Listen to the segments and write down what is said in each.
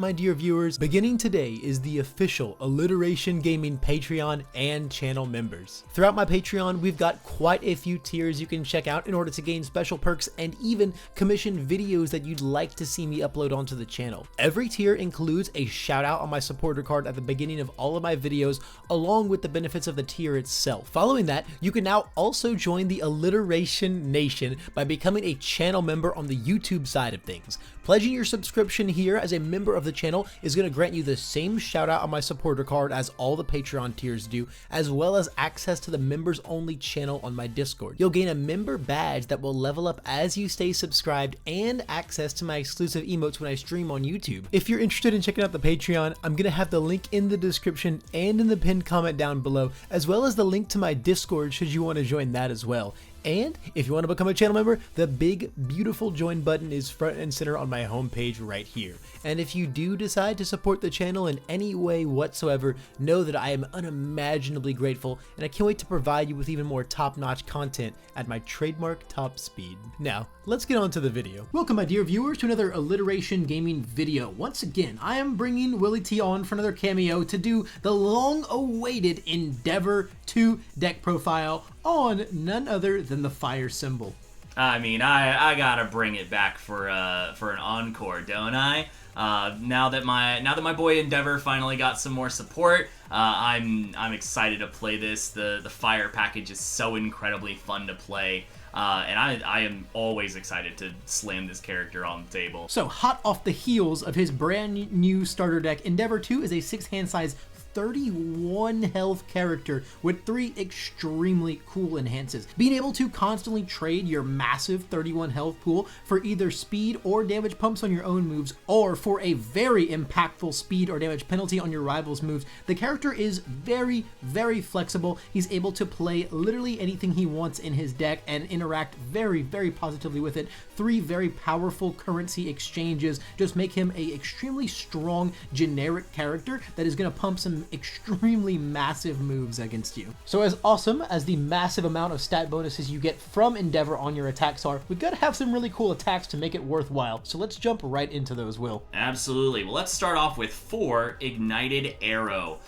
my dear viewers? Beginning today is the official Alliteration Gaming Patreon and channel members. Throughout my Patreon, we've got quite a few tiers you can check out in order to gain special perks and even commission videos that you'd like to see me upload onto the channel. Every tier includes a shout out on my supporter card at the beginning of all of my videos, along with the benefits of the tier itself. Following that, you can now also join the Alliteration Nation by becoming a channel member on the YouTube side of things. Pledging your subscription here as a member of the channel is going to grant you the same shout out on my supporter card as all the Patreon tiers do, as well as access to the members only channel on my Discord. You'll gain a member badge that will level up as you stay subscribed and access to my exclusive emotes when I stream on YouTube. If you're interested in checking out the Patreon, I'm going to have the link in the description and in the pinned comment down below, as well as the link to my Discord should you want to join that as well. And if you want to become a channel member, the big, beautiful join button is front and center on my homepage right here. And if you do decide to support the channel in any way whatsoever, know that I am unimaginably grateful, and I can't wait to provide you with even more top-notch content at my trademark top speed. Now, let's get on to the video. Welcome, my dear viewers, to another Alliteration Gaming video. Once again, I am bringing Willy T on for another cameo to do the long-awaited Endeavor 2 deck profile on none other than the fire symbol. I mean, I gotta bring it back for an encore, don't I? Now that my boy Endeavor finally got some more support, I'm excited to play this. The fire package is so incredibly fun to play. And I am always excited to slam this character on the table. So, hot off the heels of his brand new starter deck, Endeavor 2 is a 6-hand size 31 health character with 3 extremely cool enhances. Being able to constantly trade your massive 31 health pool for either speed or damage pumps on your own moves, or for a very impactful speed or damage penalty on your rival's moves. The character is very, very flexible. He's able to play literally anything he wants in his deck and interact very, very positively with it. 3 very powerful currency exchanges just make him a extremely strong generic character that is going to pump some extremely massive moves against you. So as awesome as the massive amount of stat bonuses you get from Endeavor on your attacks are, we've got to have some really cool attacks to make it worthwhile. So let's jump right into those, Will. Absolutely. Well, let's start off with 4 Ignited Arrow.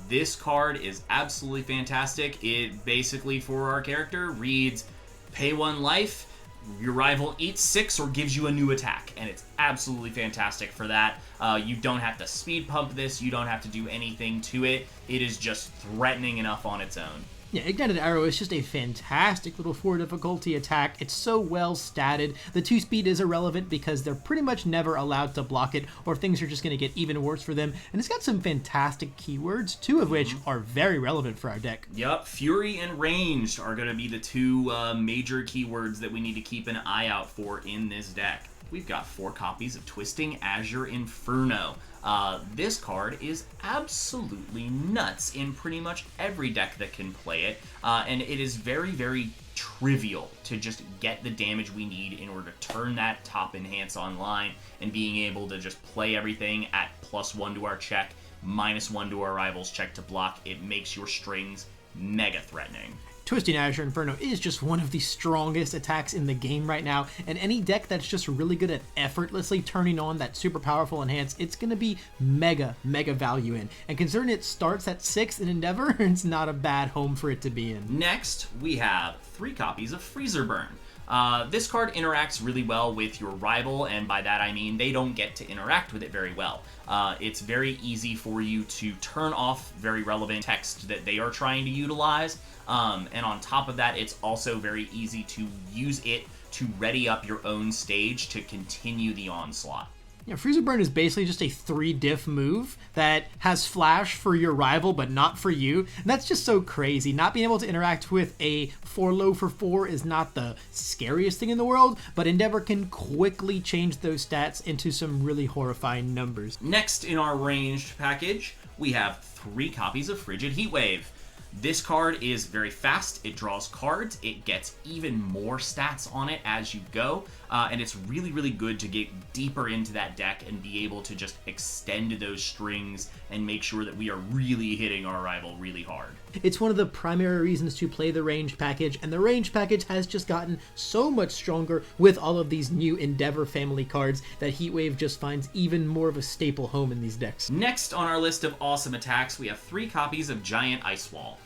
This card is absolutely fantastic. It basically, for our character, reads pay 1 life, your rival eats 6 or gives you a new attack, and it's absolutely fantastic for that. You don't have to speed pump this, you don't have to do anything to it. It is just threatening enough on its own. Yeah, Ignited Arrow is just a fantastic little 4 difficulty attack. It's so well statted. The 2 speed is irrelevant because they're pretty much never allowed to block it, or things are just going to get even worse for them. And it's got some fantastic keywords, 2 of which are very relevant for our deck. Yep, Fury and Ranged are going to be the 2 major keywords that we need to keep an eye out for in this deck. We've got 4 copies of Twisting Azure Inferno. This card is absolutely nuts in pretty much every deck that can play it, and it is very, very trivial to just get the damage we need in order to turn that top enhance online, and being able to just play everything at +1 to our check, -1 to our rival's check to block. It makes your strings mega threatening. Twisting Azure Inferno is just one of the strongest attacks in the game right now, and any deck that's just really good at effortlessly turning on that super powerful enhance, it's going to be mega value in. And considering it starts at 6 in Endeavor, it's not a bad home for it to be in. Next, we have 3 copies of Freezer Burn. This card interacts really well with your rival, and by that I mean they don't get to interact with it very well. It's very easy for you to turn off very relevant text that they are trying to utilize, and on top of that, it's also very easy to use it to ready up your own stage to continue the onslaught. Yeah, Freezer Burn is basically just a 3 diff move that has flash for your rival but not for you, and that's just so crazy. Not being able to interact with a 4 low for 4 is not the scariest thing in the world, but Endeavor can quickly change those stats into some really horrifying numbers. Next in our ranged package, we have 3 copies of Frigid Heatwave. This card is very fast, it draws cards, it gets even more stats on it as you go. and it's really, really good to get deeper into that deck and be able to just extend those strings and make sure that we are really hitting our rival really hard. It's one of the primary reasons to play the ranged package, and the ranged package has just gotten so much stronger with all of these new Endeavor family cards that Heatwave just finds even more of a staple home in these decks. Next on our list of awesome attacks, we have 3 copies of Giant Ice Wall.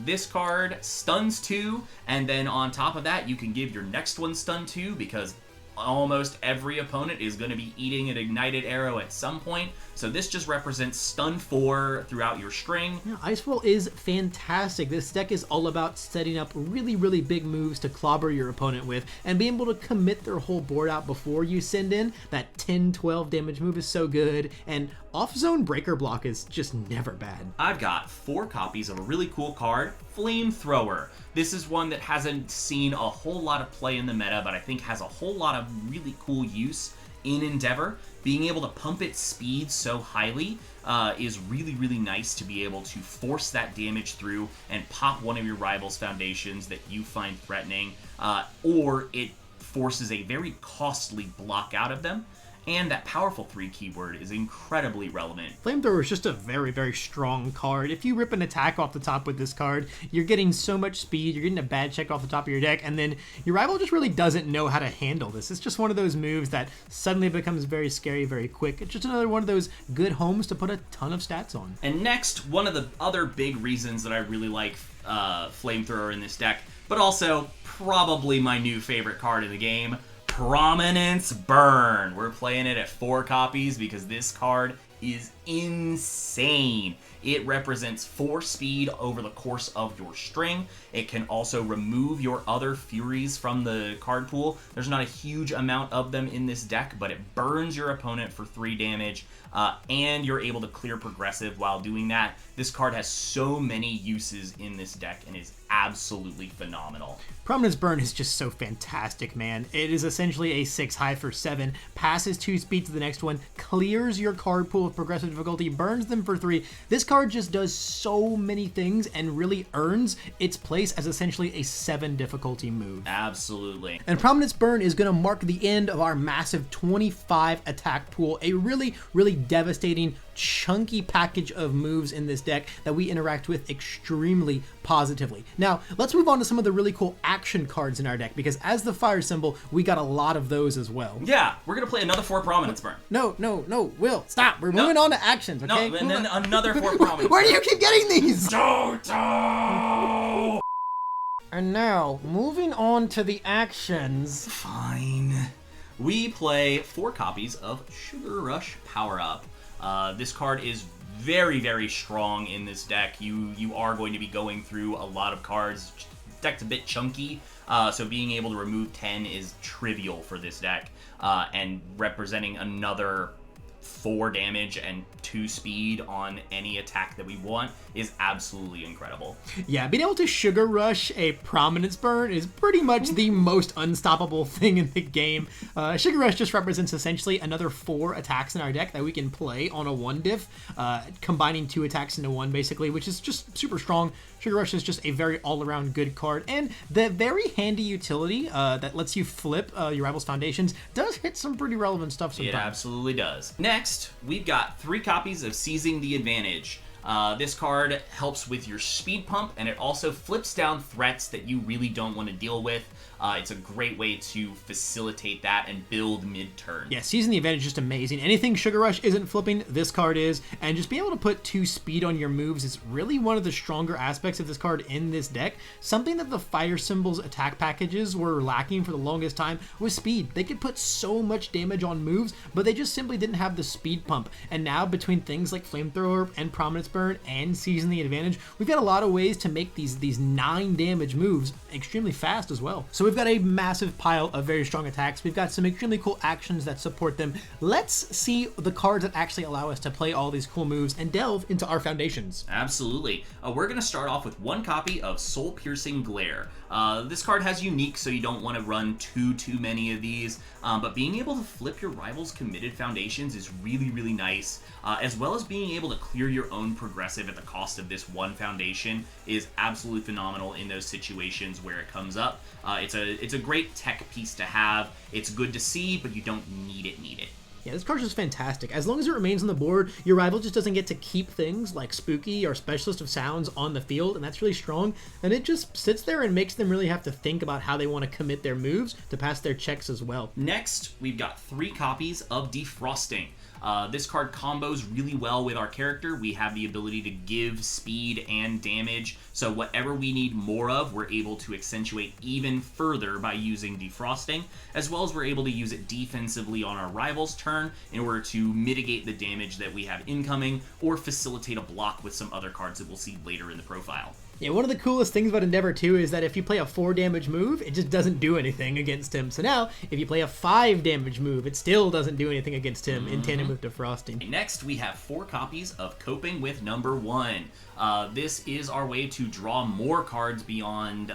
This card stuns 2, and then on top of that, you can give your next one stun 2 because almost every opponent is going to be eating an ignited arrow at some point. So this just represents stun 4 throughout your string. Yeah, Icewall is fantastic. This deck is all about setting up really, really big moves to clobber your opponent with and being able to commit their whole board out before you send in. That 10-12 damage move is so good, and off-zone breaker block is just never bad. I've got 4 copies of a really cool card, Flamethrower. This is one that hasn't seen a whole lot of play in the meta, but I think has a whole lot of really cool use in Endeavor. Being able to pump its speed so highly is really, really nice to be able to force that damage through and pop one of your rival's foundations that you find threatening, or it forces a very costly block out of them. And that powerful 3 keyword is incredibly relevant. Flamethrower is just a very, very strong card. If you rip an attack off the top with this card, you're getting so much speed, you're getting a bad check off the top of your deck, and then your rival just really doesn't know how to handle this. It's just one of those moves that suddenly becomes very scary very quick. It's just another one of those good homes to put a ton of stats on. And next, one of the other big reasons that I really like Flamethrower in this deck, but also probably my new favorite card in the game, Prominence Burn. We're playing it at 4 copies because this card is insane. It represents 4 speed over the course of your string. It can also remove your other Furies from the card pool. There's not a huge amount of them in this deck, but it burns your opponent for 3 damage, and you're able to clear progressive while doing that. This card has so many uses in this deck and is absolutely phenomenal. Prominence Burn is just so fantastic, man. It is essentially a 6 high for 7, passes 2 speed to the next one, clears your card pool of progressive difficulty, burns them for 3. This card just does so many things and really earns its place as essentially a 7 difficulty move. Absolutely. And Prominence Burn is going to mark the end of our massive 25 attack pool, a really, really devastating, chunky package of moves in this deck that we interact with extremely positively. Now, let's move on to some of the really cool action cards in our deck, because as the fire symbol, we got a lot of those as well. Yeah, we're going to play another 4 Prominence Burn. No, Will, stop. We're moving on to actions, okay? No, and then another 4 Prominence Where do Burn. you keep getting these? Toto! And now, moving on to the actions. Fine. We play 4 copies of Sugar Rush Power Up. This card is very, very strong in this deck. You are going to be going through a lot of cards. Deck's a bit chunky, so being able to remove 10 is trivial for this deck, and representing another 4 damage and 2 speed on any attack that we want is absolutely incredible. Yeah, being able to Sugar Rush a Prominence Burn is pretty much the most unstoppable thing in the game. Sugar Rush just represents essentially another 4 attacks in our deck that we can play on a 1 diff, combining 2 attacks into 1 basically, which is just super strong. Sugar Rush is just a very all-around good card, and the very handy utility that lets you flip your rival's foundations does hit some pretty relevant stuff sometimes. It absolutely does. Next, we've got 3 copies of Seizing the Advantage. This card helps with your speed pump, and it also flips down threats that you really don't want to deal with. It's a great way to facilitate that and build mid-turn. Yeah, Seizing the Advantage is just amazing. Anything Sugar Rush isn't flipping, this card is, and just being able to put 2 speed on your moves is really one of the stronger aspects of this card in this deck. Something that the Fire Symbol's attack packages were lacking for the longest time was speed. They could put so much damage on moves, but they just simply didn't have the speed pump. And now, between things like Flamethrower and Prominence Burn and Seizing the Advantage, we've got a lot of ways to make these 9 damage moves extremely fast as well. So we've got a massive pile of very strong attacks. We've got some extremely cool actions that support them. Let's see the cards that actually allow us to play all these cool moves and delve into our foundations. Absolutely. We're going to start off with 1 copy of Soul Piercing Glare. This card has unique, so you don't want to run too many of these, but being able to flip your rival's committed foundations is really, really nice, as well as being able to clear your own progressive at the cost of this 1 foundation is absolutely phenomenal in those situations where it comes up. It's it's a great tech piece to have. It's good to see, but you don't need it. Yeah, this card's just fantastic. As long as it remains on the board, your rival just doesn't get to keep things like Spooky or Specialist of Sounds on the field, and that's really strong. And it just sits there and makes them really have to think about how they want to commit their moves to pass their checks as well. Next, we've got 3 copies of Defrosting. This card combos really well with our character. We have the ability to give speed and damage, so whatever we need more of, we're able to accentuate even further by using Defrosting, as well as we're able to use it defensively on our rival's turn in order to mitigate the damage that we have incoming, or facilitate a block with some other cards that we'll see later in the profile. Yeah, one of the coolest things about Endeavor too is that if you play a 4 damage move, it just doesn't do anything against him. So now, if you play a 5 damage move, it still doesn't do anything against him in tandem with Defrosting. Next, we have 4 copies of Coping with Number 1. This is our way to draw more cards beyond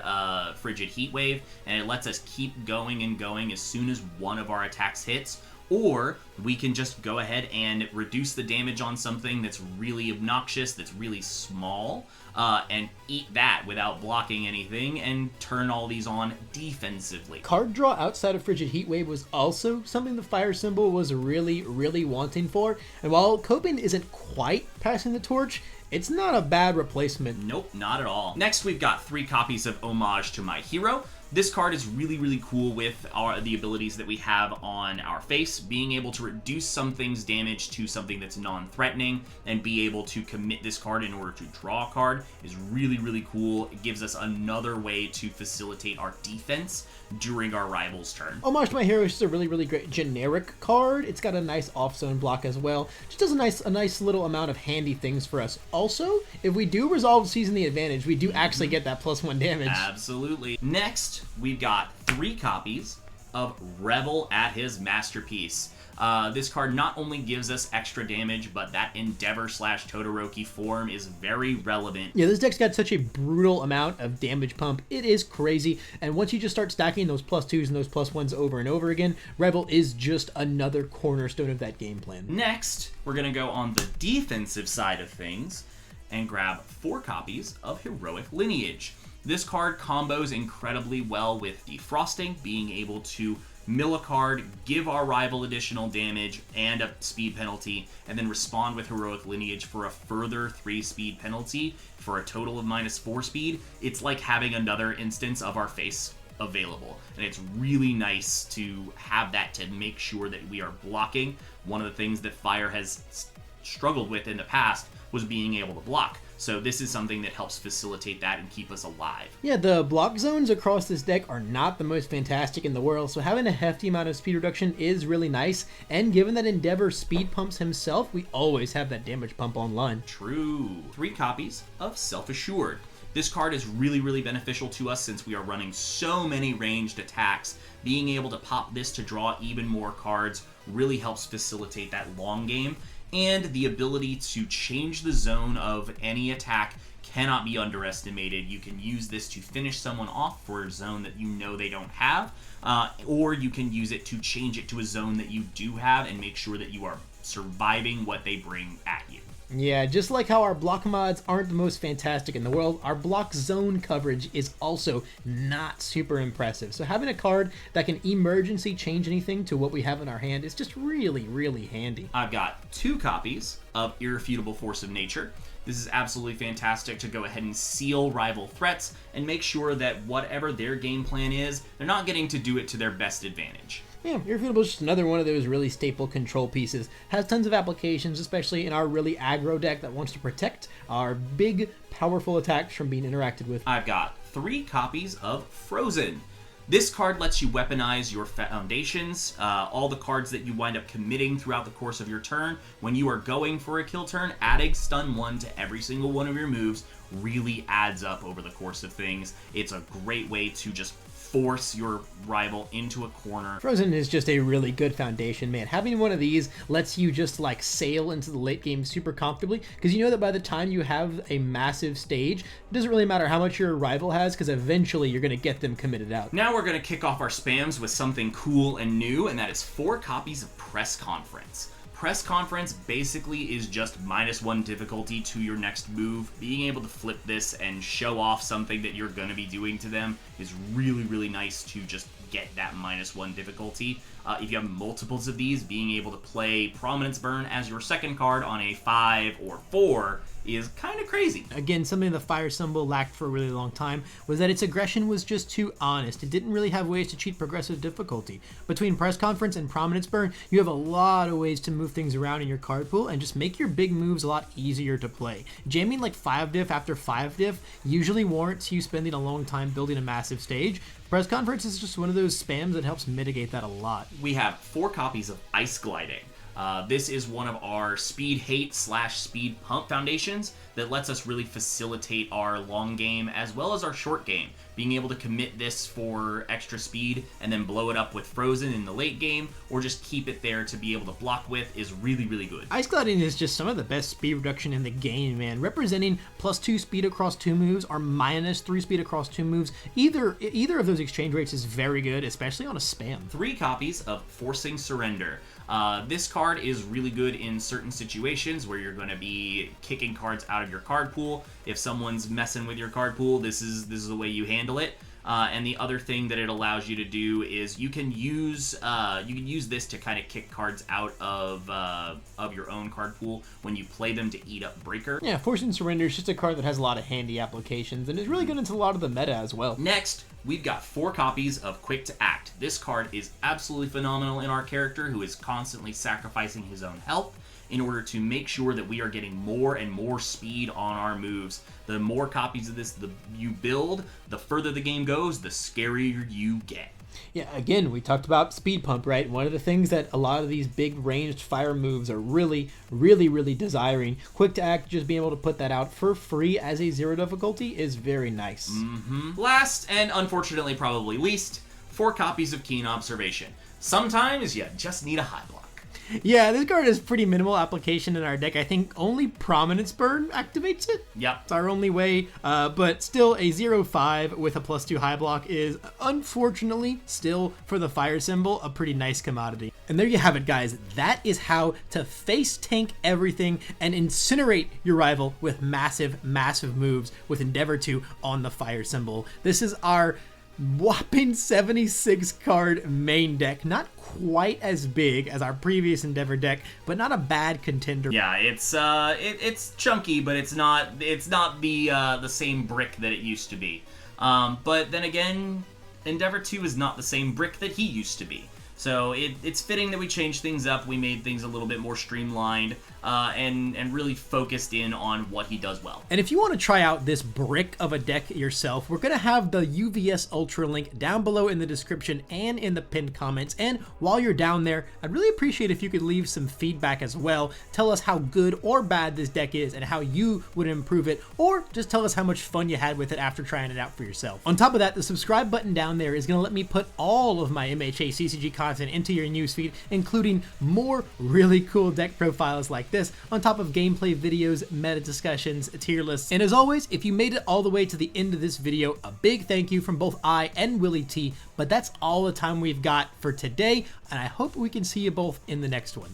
Frigid Heatwave, and it lets us keep going and going as soon as one of our attacks hits. Or we can just go ahead and reduce the damage on something that's really obnoxious, that's really small, and eat that without blocking anything, and turn all these on defensively. Card draw outside of Frigid Heatwave was also something the Fire Symbol was really wanting for, and while Coping isn't quite passing the torch, it's not a bad replacement. Nope, not at all. Next, we've got 3 copies of Homage to My Hero. This card is really cool with the abilities that we have on our face. Being able to reduce something's damage to something that's non-threatening and be able to commit this card in order to draw a card is really cool. It gives us another way to facilitate our defense during our rival's turn. Homage to My Hero is just a really great generic card. It's got a nice off-zone block as well. Just does a nice little amount of handy things for us. Also, if we do resolve Season the Advantage, we do actually get that +1 damage. Absolutely. Next, we've got 3 copies of Revel at His Masterpiece. This card not only gives us extra damage, but that Endeavor/Todoroki form is very relevant. Yeah, this deck's got such a brutal amount of damage pump. It is crazy, and once you just start stacking those +2s and those +1s over and over again, Revel is just another cornerstone of that game plan. Next, we're going to go on the defensive side of things and grab 4 copies of Heroic Lineage. This card combos incredibly well with Defrosting, being able to mill a card, give our rival additional damage and a speed penalty, and then respond with Heroic Lineage for a further 3 speed penalty for a total of -4 speed. It's like having another instance of our face available, and it's really nice to have that to make sure that we are blocking. One of the things that Fire has struggled with in the past was being able to block. So this is something that helps facilitate that and keep us alive. Yeah, the block zones across this deck are not the most fantastic in the world, so having a hefty amount of speed reduction is really nice, and given that Endeavor speed pumps himself, we always have that damage pump online. True. 3 copies of Self-Assured. This card is really beneficial to us since we are running so many ranged attacks. Being able to pop this to draw even more cards really helps facilitate that long game. And the ability to change the zone of any attack cannot be underestimated. You can use this to finish someone off for a zone that you know they don't have, or you can use it to change it to a zone that you do have and make sure that you are surviving what they bring at you. Yeah, just like how our block mods aren't the most fantastic in the world, our block zone coverage is also not super impressive. So having a card that can emergency change anything to what we have in our hand is just really handy. I've got 2 copies of Irrefutable Force of Nature. This is absolutely fantastic to go ahead and seal rival threats and make sure that whatever their game plan is, they're not getting to do it to their best advantage. Yeah, Irrefutable is just another one of those really staple control pieces. Has tons of applications, especially in our really aggro deck that wants to protect our big, powerful attacks from being interacted with. I've got 3 copies of Frozen. This card lets you weaponize your foundations, all the cards that you wind up committing throughout the course of your turn. When you are going for a kill turn, adding stun 1 to every single one of your moves really adds up over the course of things. It's a great way to just force your rival into a corner. Frozen is just a really good foundation, man. Having one of these lets you just like sail into the late game super comfortably, because you know that by the time you have a massive stage, it doesn't really matter how much your rival has, because eventually you're going to get them committed out. Now we're going to kick off our spams with something cool and new, and that is 4 copies of Press Conference. Press Conference basically is just -1 difficulty to your next move. Being able to flip this and show off something that you're going to be doing to them is really, really nice to just get that -1 difficulty. If you have multiples of these, being able to play Prominence Burn as your second card on a 5 or 4 is kind of crazy. Again, something the fire symbol lacked for a really long time was that its aggression was just too honest. It didn't really have ways to cheat progressive difficulty. Between Press Conference and Prominence Burn, you have a lot of ways to move things around in your card pool and just make your big moves a lot easier to play. Jamming like 5 diff after 5 diff usually warrants you spending a long time building a massive stage. Press Conference is just one of those spams that helps mitigate that a lot. We have 4 copies of Ice Gliding. This is one of our speed hate / speed pump foundations that lets us really facilitate our long game as well as our short game. Being able to commit this for extra speed and then blow it up with Frozen in the late game, or just keep it there to be able to block with, is really, really good. Ice Gliding is just some of the best speed reduction in the game, man. Representing +2 speed across 2 moves or -3 speed across 2 moves. Either of those exchange rates is very good, especially on a spam. 3 copies of Forcing Surrender. This card is really good in certain situations where you're going to be kicking cards out of your card pool. If someone's messing with your card pool, this is the way you handle it. And the other thing that it allows you to do is you can use this to kind of kick cards out of your own card pool when you play them to eat up Breaker. Yeah, Forcing Surrender is just a card that has a lot of handy applications and is really good into a lot of the meta as well. Next, we've got 4 copies of Quick to Act. This card is absolutely phenomenal in our character who is constantly sacrificing his own health in order to make sure that we are getting more and more speed on our moves. The more copies of this you build, the further the game goes, the scarier you get. Yeah, again, we talked about speed pump, right? One of the things that a lot of these big ranged fire moves are really, really, really desiring. Quick to Act, just being able to put that out for free as a 0 difficulty is very nice. Last, and unfortunately probably least, 4 copies of Keen Observation. Sometimes you just need a high block. Yeah, this card has pretty minimal application in our deck. I think only Prominence Burn activates it. Yep. It's our only way, but still a 0/5 with a +2 high block is, unfortunately, still for the fire symbol, a pretty nice commodity. And there you have it, guys. That is how to face tank everything and incinerate your rival with massive, massive moves with Endeavor 2 on the fire symbol. This is our whopping 76 card main deck. Not quite as big as our previous Endeavor deck, but not a bad contender. Yeah, it's chunky, but it's not the same brick that it used to be. But then again, Endeavor 2 is not the same brick that he used to be. So it's fitting that we changed things up. We made things a little bit more streamlined and really focused in on what he does well. And if you want to try out this brick of a deck yourself, we're going to have the UVSultra link down below in the description and in the pinned comments. And while you're down there, I'd really appreciate if you could leave some feedback as well. Tell us how good or bad this deck is and how you would improve it, or just tell us how much fun you had with it after trying it out for yourself. On top of that, the subscribe button down there is going to let me put all of my MHA CCG content into your newsfeed, including more really cool deck profiles like this, on top of gameplay videos, meta discussions, tier lists. And as always, if you made it all the way to the end of this video, a big thank you from both I and Willy T. But that's all the time we've got for today, and I hope we can see you both in the next one.